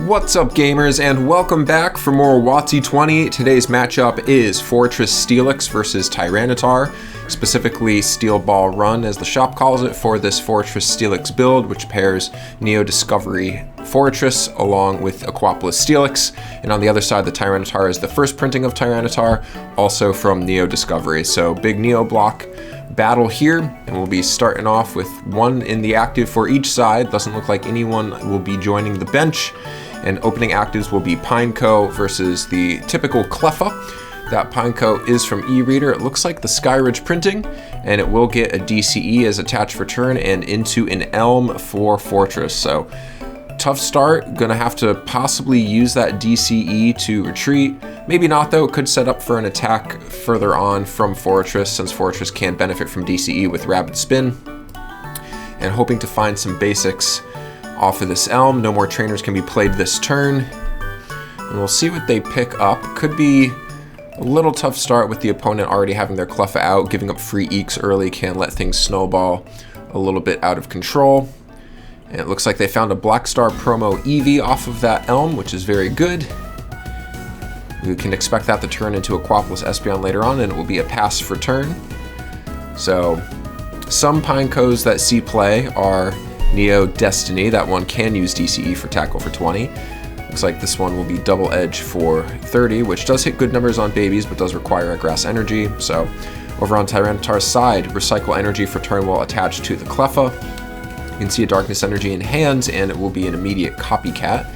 What's up, gamers, and welcome back for more WotC-20. Today's matchup is Fortress Steelix versus Tyranitar, specifically Steel Ball Run as the shop calls it for this Fortress Steelix build, which pairs Neo Discovery Fortress along with Aquapolis Steelix, and on the other side the Tyranitar is the first printing of Tyranitar, also from Neo Discovery. So big Neo block battle here, and we'll be starting off with one in the active for each side. Doesn't look like anyone will be joining the bench, and opening actives will be Pineco versus the typical Cleffa. That Pineco is from e-reader. It looks like the Skyridge printing, and it will get a DCE as attached for turn and into an Elm for Fortress. So tough start, gonna have to possibly use that DCE to retreat. Maybe not though, it could set up for an attack further on from Fortress, since Fortress can benefit from DCE with Rapid Spin. And hoping to find some basics off of this Elm. No more trainers can be played this turn. And we'll see what they pick up. Could be a little tough start with the opponent already having their Cleffa out. Giving up free Eeks early can let things snowball a little bit out of control. And it looks like they found a Black Star promo Eevee off of that Elm, which is very good. We can expect that to turn into Aquapolis Espeon later on, and it will be a pass for turn. So some Pinecos that see play are Neo Destiny. That one can use DCE for tackle for 20. Looks like this one will be Double Edge for 30, which does hit good numbers on babies, but does require a Grass Energy. So over on Tyranitar's side, Recycle Energy for turn will attach to the Cleffa. You can see a Darkness Energy in hand, and it will be an immediate Copycat.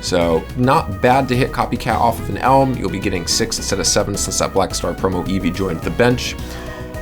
So not bad to hit Copycat off of an Elm. You'll be getting 6 instead of 7 since that Black Star promo Eevee joined the bench.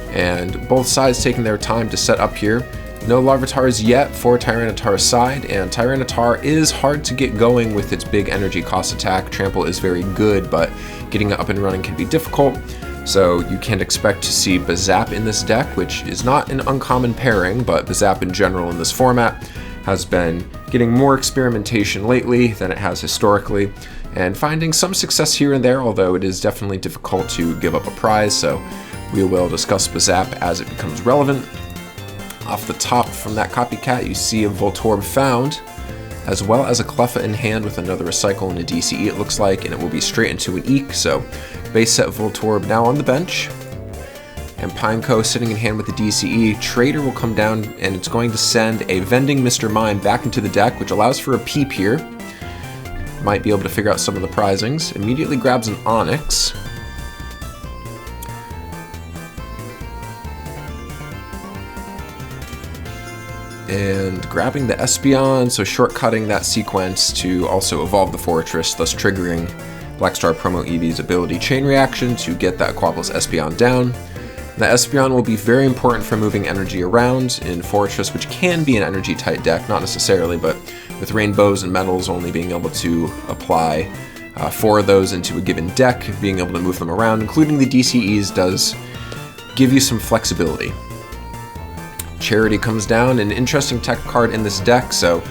And both sides taking their time to set up here. No Larvitars yet for Tyranitar's side, and Tyranitar is hard to get going with its big energy cost attack. Trample is very good, but getting it up and running can be difficult. So you can expect to see Bazap in this deck, which is not an uncommon pairing, but Bazap in general in this format has been getting more experimentation lately than it has historically, and finding some success here and there, although it is definitely difficult to give up a prize, so we will discuss Bazap as it becomes relevant. Off the top from that Copycat, you see a Voltorb found, as well as a Cleffa in hand with another Recycle and a DCE it looks like, and it will be straight into an Eek, so base set Voltorb now on the bench. And Pineco sitting in hand with the DCE. Trader will come down, and it's going to send a Vending Mr. Mime back into the deck, which allows for a Peep here. Might be able to figure out some of the prizings. Immediately grabs an Onyx. And grabbing the Espeon, so shortcutting that sequence to also evolve the Fortress, thus triggering Black Star promo Eevee's ability Chain Reaction to get that Aquapolis Espeon down. The Espeon will be very important for moving energy around in Fortress, which can be an energy tight deck, not necessarily, but with Rainbows and Metals only being able to apply 4 of those into a given deck, being able to move them around, including the DCEs, does give you some flexibility. Charity comes down, an interesting tech card in this deck. So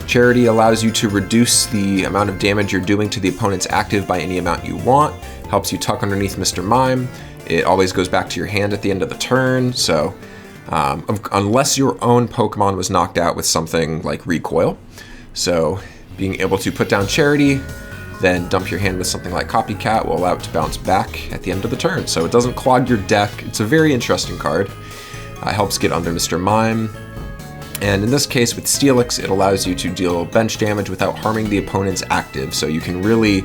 Charity allows you to reduce the amount of damage you're doing to the opponent's active by any amount you want, helps you tuck underneath Mr. Mime. It always goes back to your hand at the end of the turn, so unless your own Pokemon was knocked out with something like Recoil. So being able to put down Charity, then dump your hand with something like Copycat will allow it to bounce back at the end of the turn. So it doesn't clog your deck. It's a very interesting card. Helps get under Mr. Mime. And in this case with Steelix, it allows you to deal bench damage without harming the opponent's active. So you can really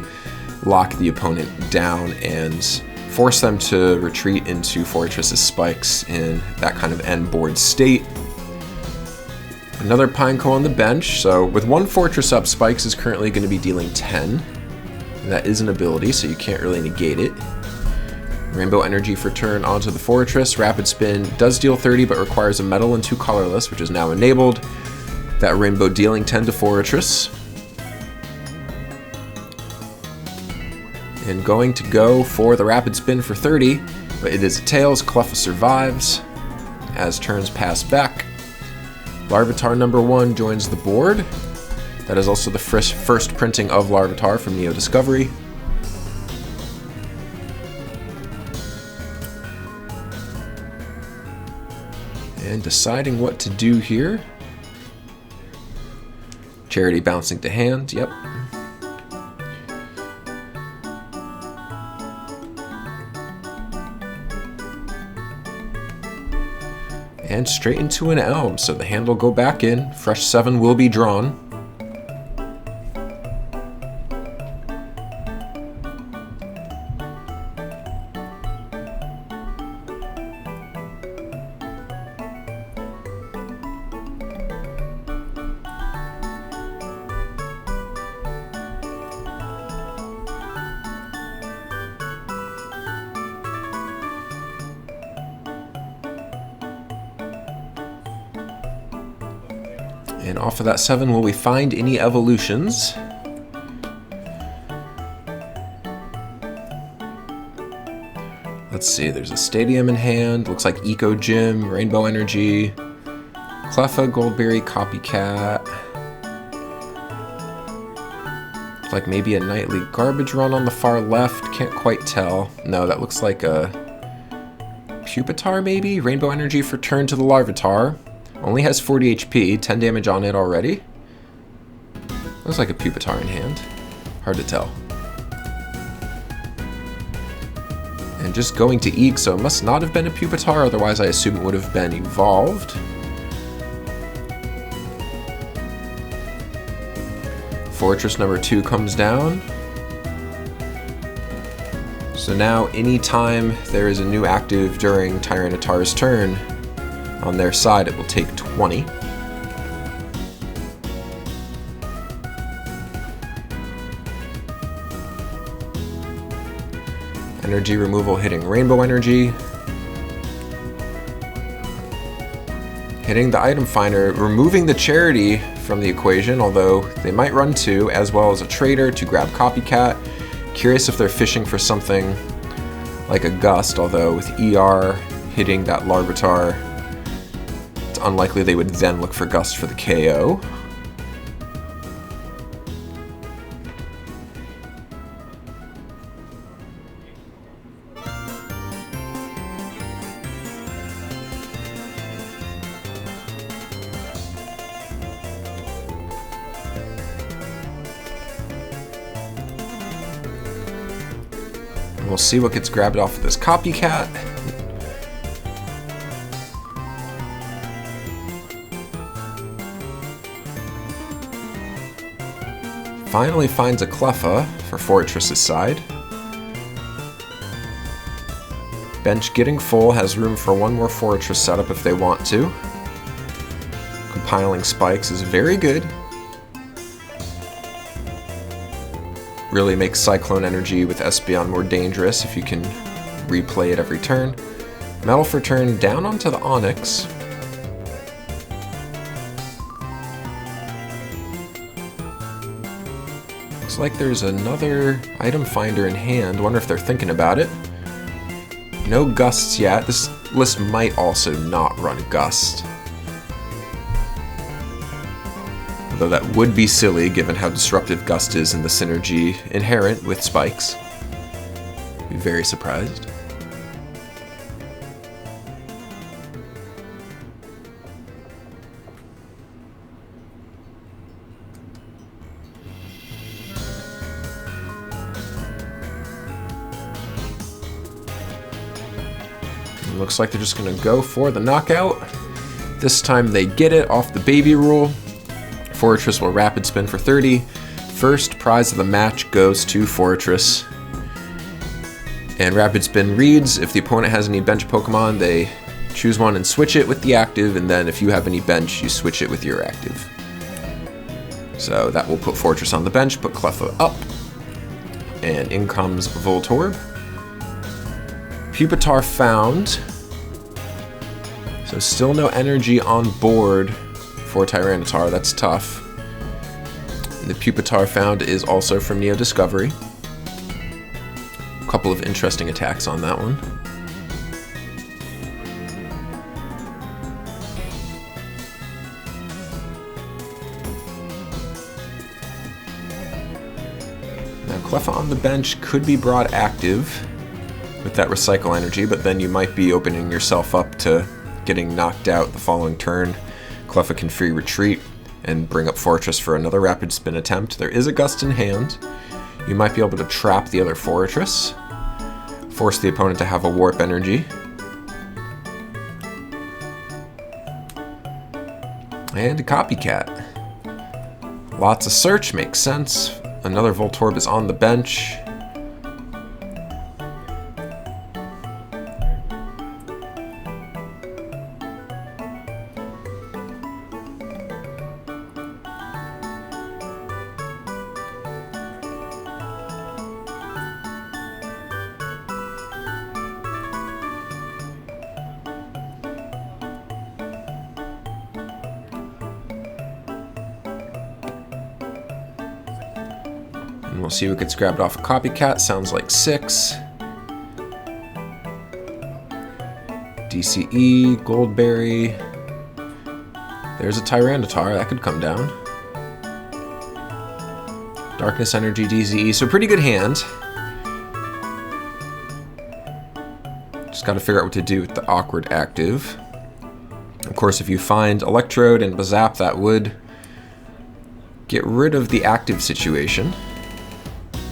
lock the opponent down and force them to retreat into Fortress's spikes in that kind of end board state. Another Pineco on the bench. So with one Fortress up, Spikes is currently going to be dealing 10. And that is an ability, so you can't really negate it. Rainbow Energy for turn onto the Fortress. Rapid Spin does deal 30, but requires a Metal and 2 colorless, which is now enabled. That Rainbow dealing 10 to Fortress. And going to go for the Rapid Spin for 30, but it is a Tails. Cleffa survives as turns pass back. Larvitar number 1 joins the board. That is also the first printing of Larvitar from Neo Discovery. And deciding what to do here. Charity bouncing to hand, yep. And straight into an Elm, so the hand will go back in. Fresh 7 will be drawn. And off of that 7, will we find any evolutions? Let's see, there's a Stadium in hand, looks like Eco Gym, Rainbow Energy, Cleffa, Goldberry, Copycat. Looks like maybe a Nightly Garbage Run on the far left, can't quite tell. No, that looks like a Pupitar maybe? Rainbow Energy for turn to the Larvitar. Only has 40 HP, 10 damage on it already. Looks like a Pupitar in hand. Hard to tell. And just going to Eek, so it must not have been a Pupitar, otherwise I assume it would have been evolved. Fortress number 2 comes down. So now anytime there is a new active during Tyranitar's turn, on their side, it will take 20. Energy removal hitting Rainbow Energy. Hitting the item finder, removing the Charity from the equation, although they might run 2, as well as a Trader to grab Copycat. Curious if they're fishing for something like a Gust, although with ER hitting that Larvitar, unlikely they would then look for Gust for the KO. And we'll see what gets grabbed off of this Copycat. Finally finds a Cleffa for Fortress's side. Bench getting full, has room for one more Fortress setup if they want to. Compiling spikes is very good. Really makes Cyclone Energy with Espeon more dangerous if you can replay it every turn. Metal for turn down onto the Onix. Looks like there's another item finder in hand. Wonder if they're thinking about it. No Gusts yet. This list might also not run Gust. Although that would be silly given how disruptive Gust is in the synergy inherent with spikes. Be very surprised. Looks like they're just going to go for the knockout. This time they get it off the baby rule. Fortress will rapid spin for 30. First prize of the match goes to Fortress. And rapid spin reads, if the opponent has any bench Pokemon, they choose one and switch it with the active, and then if you have any bench, you switch it with your active. So that will put Fortress on the bench, put Cleffa up, and in comes Voltorb. Pupitar found, so still no energy on board for Tyranitar, that's tough. The Pupitar found is also from Neo Discovery. A couple of interesting attacks on that one. Now Cleffa on the bench could be brought active with that Recycle Energy, but then you might be opening yourself up to getting knocked out the following turn. Cleffa can free retreat and bring up Fortress for another rapid spin attempt. There is a Gust in hand. You might be able to trap the other Fortress, force the opponent to have a Warp Energy. And a copycat. Lots of search, makes sense. Another Voltorb is on the bench. And we'll see what gets grabbed off a copycat. Sounds like 6. DCE, Goldberry. There's a Tyranitar, that could come down. Darkness Energy, DCE, so pretty good hand. Just gotta figure out what to do with the awkward active. Of course, if you find Electrode and Bazap, that would get rid of the active situation.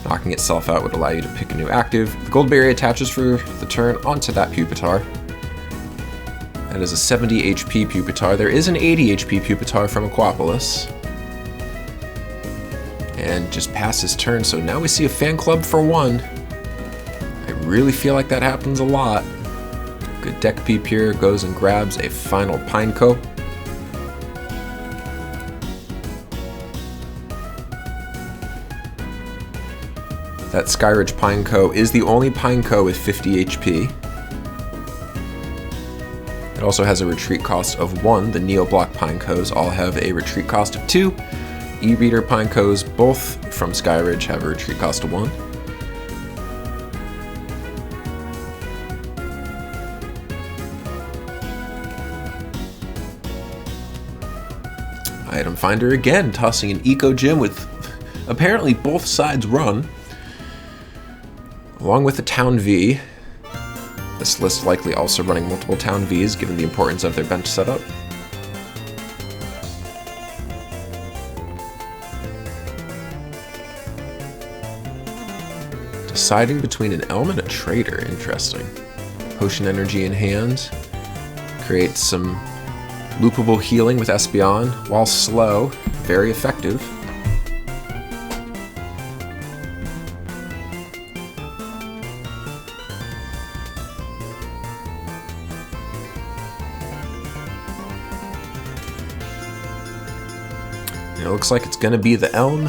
Knocking itself out would allow you to pick a new active. The Goldberry attaches for the turn onto that Pupitar. That is a 70 HP Pupitar. There is an 80 HP Pupitar from Aquapolis. And just passes turn, so now we see a fan club for 1. I really feel like that happens a lot. Good deck peep here, goes and grabs a final Pineco. That Skyridge Pineco is the only Pineco with 50 HP. It also has a retreat cost of 1. The Neo Block Pinecos all have a retreat cost of 2. E-Reader Pinecos, both from Skyridge, have a retreat cost of 1. Item Finder again, tossing an Eco Gym with apparently both sides run. Along with the Town V. This list likely also running multiple Town Vs, given the importance of their bench setup. Deciding between an Elm and a Trader, interesting. Potion Energy in hand. Creates some loopable healing with Espeon, while slow, very effective. It looks like it's gonna be the Elm.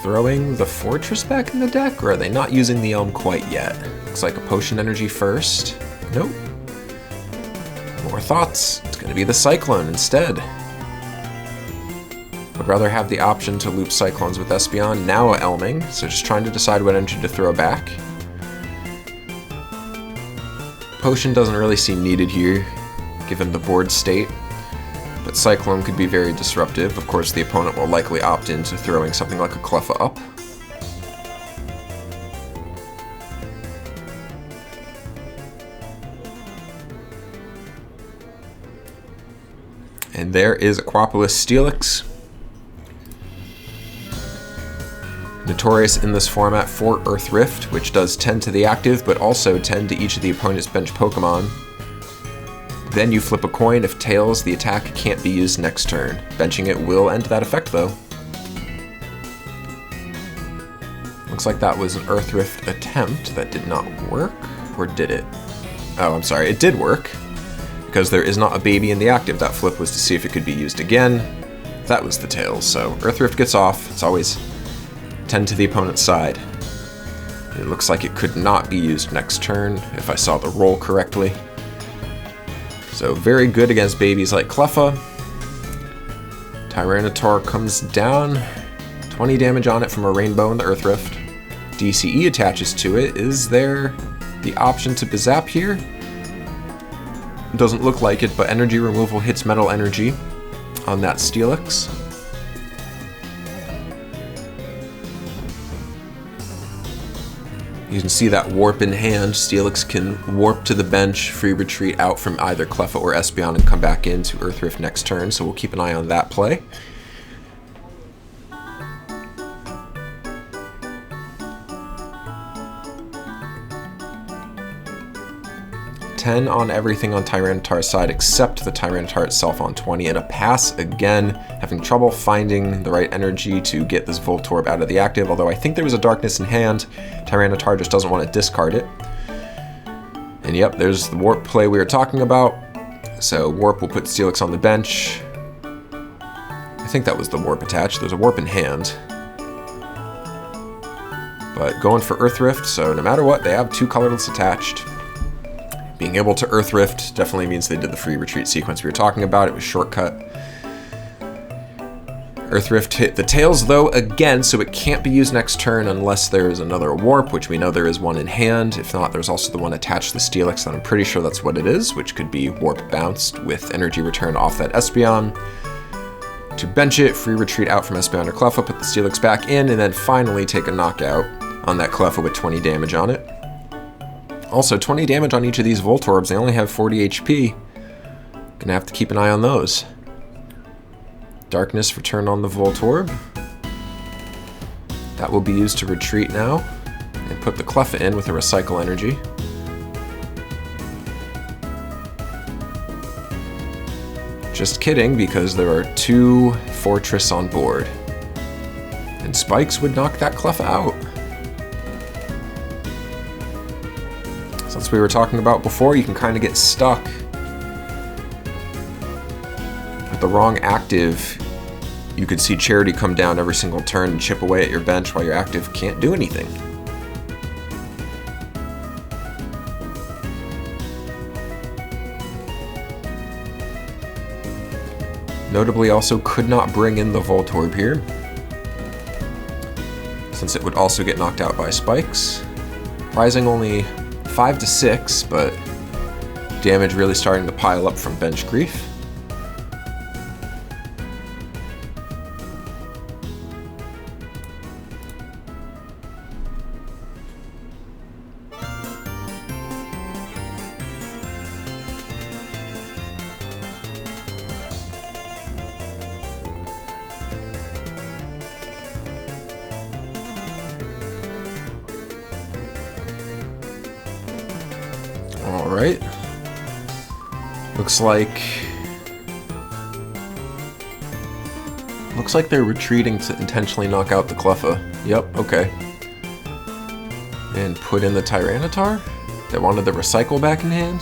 Throwing the Fortress back in the deck, or are they not using the Elm quite yet? Looks like a Potion Energy first. Nope. More thoughts. It's gonna be the Cyclone instead. Would rather have the option to loop Cyclones with Espeon, now Elming, so just trying to decide what energy to throw back. Potion doesn't really seem needed here, given the board state. But Cyclone could be very disruptive. Of course, the opponent will likely opt into throwing something like a Cleffa up. And there is Aquapolis Steelix. Notorious in this format for Earth Rift, which does 10 to the active, but also 10 to each of the opponent's bench Pokemon. Then you flip a coin. If tails, the attack can't be used next turn. Benching it will end that effect, though. Looks like that was an Earth Rift attempt that did not work. Or did it? Oh, I'm sorry. It did work. Because there is not a baby in the active. That flip was to see if it could be used again. That was the tails. So Earth Rift gets off. It's always 10 to the opponent's side. It looks like it could not be used next turn, if I saw the roll correctly. So very good against babies like Cleffa. Tyranitar comes down. 20 damage on it from a Rainbow in the Earth Rift. DCE attaches to it. Is there the option to Bazap here? Doesn't look like it, but energy removal hits Metal Energy on that Steelix. You can see that warp in hand. Steelix can warp to the bench, free retreat out from either Cleffa or Espeon and come back into Earth Rift next turn, so we'll keep an eye on that play. 10 on everything on Tyranitar's side except the Tyranitar itself on 20, and a pass again, having trouble finding the right energy to get this Voltorb out of the active, although I think there was a darkness in hand. Tyranitar just doesn't want to discard it. And yep, there's the warp play we were talking about. So warp will put Steelix on the bench. I think that was the warp attached. There's a warp in hand. But going for Earth Rift, so no matter what, they have 2 colorless attached. Being able to Earth Rift definitely means they did the free retreat sequence we were talking about. It was shortcut. Earth Rift hit the tails though again, so it can't be used next turn unless there is another warp, which we know there is one in hand. If not, there's also the one attached to the Steelix, and I'm pretty sure that's what it is, which could be warp bounced with energy return off that Espeon. To bench it, free retreat out from Espeon or Cleffa, put the Steelix back in, and then finally take a knockout on that Cleffa with 20 damage on it. Also, 20 damage on each of these Voltorbs. They only have 40 HP. Gonna have to keep an eye on those. Darkness return on the Voltorb. That will be used to retreat now. And put the Cleffa in with a Recycle Energy. Just kidding, because there are 2 Fortress on board. And Spikes would knock that Cleffa out. Since we were talking about before, you can kind of get stuck with the wrong active. You could see Charity come down every single turn and chip away at your bench while your active can't do anything. Notably also could not bring in the Voltorb here, since it would also get knocked out by Spikes. Rising only 5 to 6, but damage really starting to pile up from bench grief. Alright. Looks like they're retreating to intentionally knock out the Cleffa. Yep, okay. And put in the Tyranitar? They wanted the Recycle back in hand?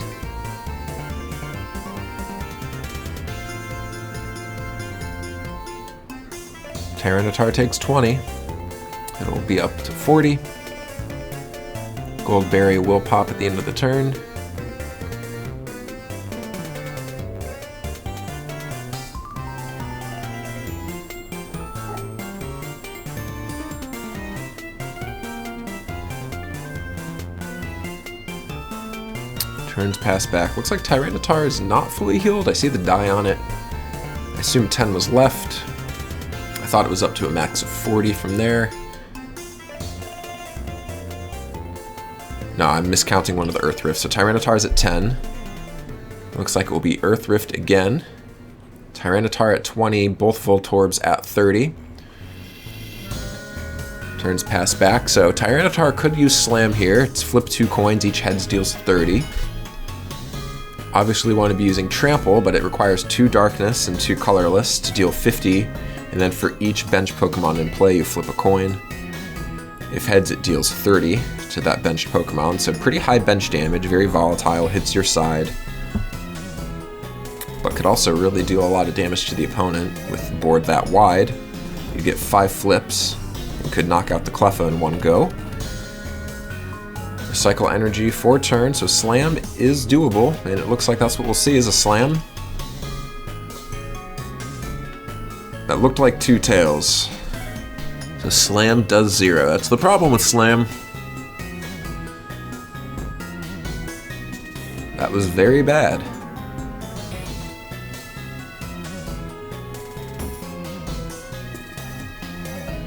Tyranitar takes 20. It'll be up to 40. Gold Berry will pop at the end of the turn. Turns pass back. Looks like Tyranitar is not fully healed. I see the die on it. I assume 10 was left. I thought it was up to a max of 40 from there. No, I'm miscounting one of the Earth Rifts. So Tyranitar's at 10. Looks like it will be Earth Rift again. Tyranitar at 20, both Voltorbs at 30. Turns pass back. So Tyranitar could use Slam here. It's flip 2 coins, each heads deals 30. Obviously want to be using Trample, but it requires 2 Darkness and 2 Colorless to deal 50. And then for each bench Pokemon in play, you flip a coin. If heads, it deals 30 to that benched Pokemon. So pretty high bench damage, very volatile, hits your side. But could also really do a lot of damage to the opponent with the board that wide. You get 5 flips and could knock out the Cleffa in one go. Recycle energy for turn, so Slam is doable, and it looks like that's what we'll see is a Slam. That looked like 2 tails. So Slam does 0. That's the problem with Slam. That was very bad.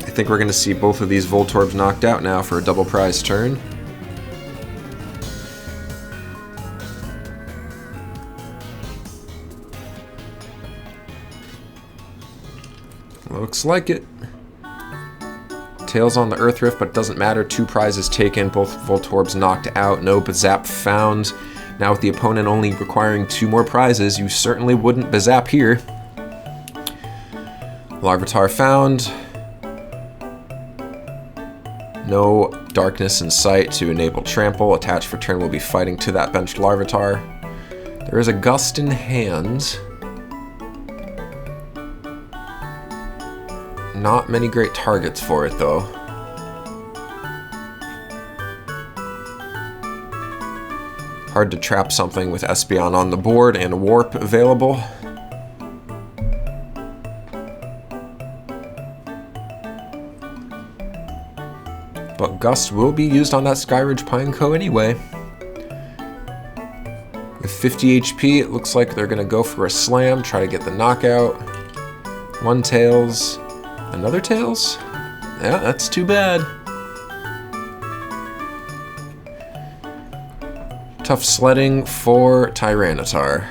I think we're going to see both of these Voltorbs knocked out now for a double prize turn. Looks like it. Tails on the Earth Rift, but it doesn't matter. 2 prizes taken, both Voltorbs knocked out, no Bazap found. Now with the opponent only requiring 2 more prizes, you certainly wouldn't bazap here. Larvitar found. No darkness in sight to enable trample. Attach for turn will be fighting to that benched Larvitar. There is a Gust in hand. Not many great targets for it though. Hard to trap something with Espeon on the board and Warp available. But Gust will be used on that Skyridge Pineco anyway. With 50 HP, it looks like they're gonna go for a Slam, try to get the knockout. 1 Tails, another Tails? Yeah, that's too bad. Tough sledding for Tyranitar.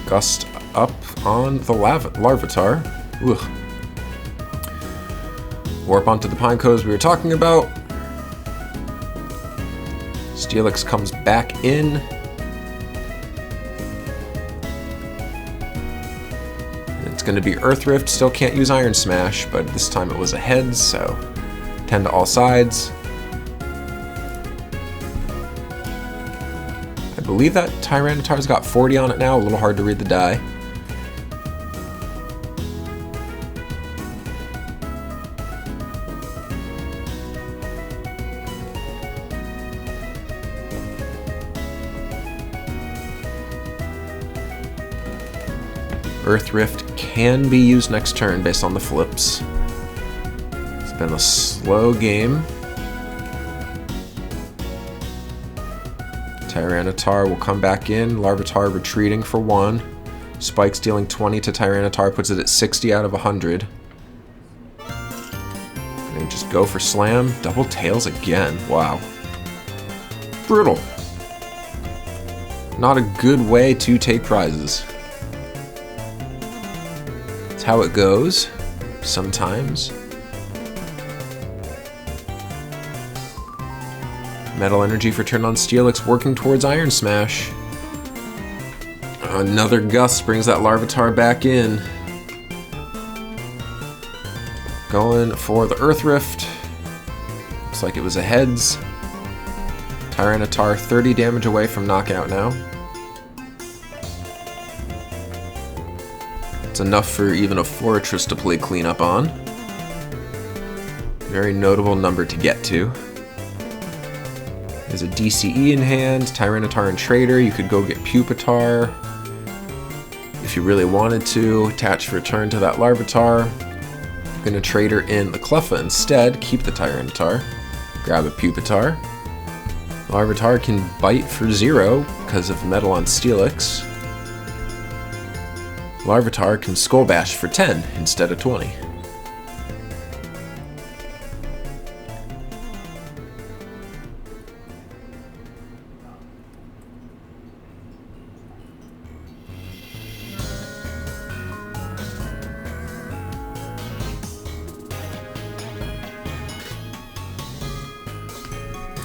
Gust up on the Larvitar. Ugh. Warp onto the Pinecos we were talking about. Steelix comes back in. It's going to be Earth Rift. Still can't use Iron Smash, but this time it was a heads, so 10 to all sides. I believe that Tyranitar's got 40 on it now. A little hard to read the die. Earth Rift can be used next turn based on the flips. It's been a slow game. Tyranitar will come back in. Larvitar retreating for 1. Spikes dealing 20 to Tyranitar, puts it at 60 out of 100. And just go for Slam. Double Tails again. Wow. Brutal. Not a good way to take prizes. That's how it goes, sometimes. Metal Energy for turn on Steelix, working towards Iron Smash. Another Gust brings that Larvitar back in. Going for the Earth Rift. Looks like it was a heads. Tyranitar 30 damage away from knockout now. It's enough for even a Fortress to play cleanup on. Very notable number to get to. There's a DCE in hand, Tyranitar and Trader. You could go get Pupitar if you really wanted to. Attach for turn to that Larvitar. I'm gonna Trader in the Cleffa instead, keep the Tyranitar. Grab a Pupitar. Larvitar can bite for 0 because of Metal on Steelix. Larvitar can Skull Bash for 10 instead of 20.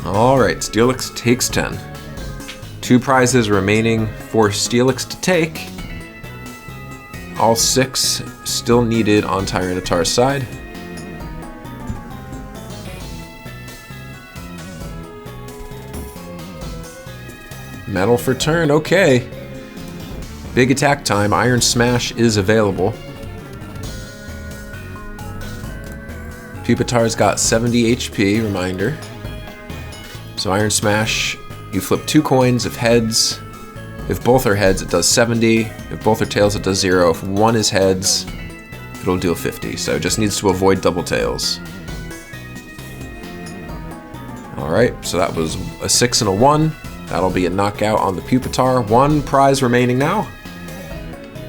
Alright, Steelix takes 10. 2 prizes remaining for Steelix to take. All 6 still needed on Tyranitar's side. Metal for turn, okay. Big attack time, Iron Smash is available. Pupitar's got 70 HP, reminder. So Iron Smash, you flip 2 coins. If heads, if both are heads, it does 70. If both are tails, it does 0. If one is heads, it'll deal 50. So it just needs to avoid double tails. Alright, so that was a 6 and a 1. That'll be a knockout on the Pupitar. 1 prize remaining now.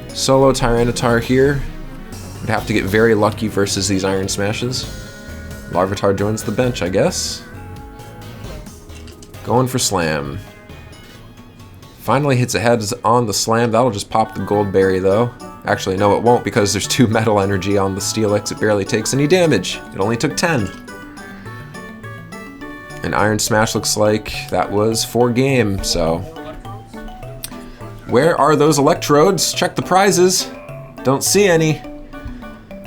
Solo Tyranitar here. Would have to get very lucky versus these Iron Smashes. Larvitar joins the bench, I guess. Going for Slam. Finally hits a heads on the Slam. That'll just pop the Gold Berry though. Actually, no, it won't because there's 2 Metal Energy on the Steelix. It barely takes any damage. It only took 10. And Iron Smash looks like that was for game, so. Where are those electrodes? Check the prizes. Don't see any.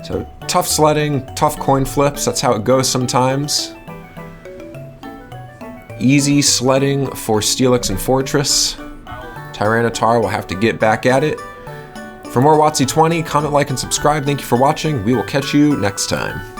So tough sledding, tough coin flips, that's how it goes sometimes. Easy sledding for Steelix and Fortress. Tyranitar will have to get back at it. For more WotC-20, comment, like, and subscribe. Thank you for watching. We will catch you next time.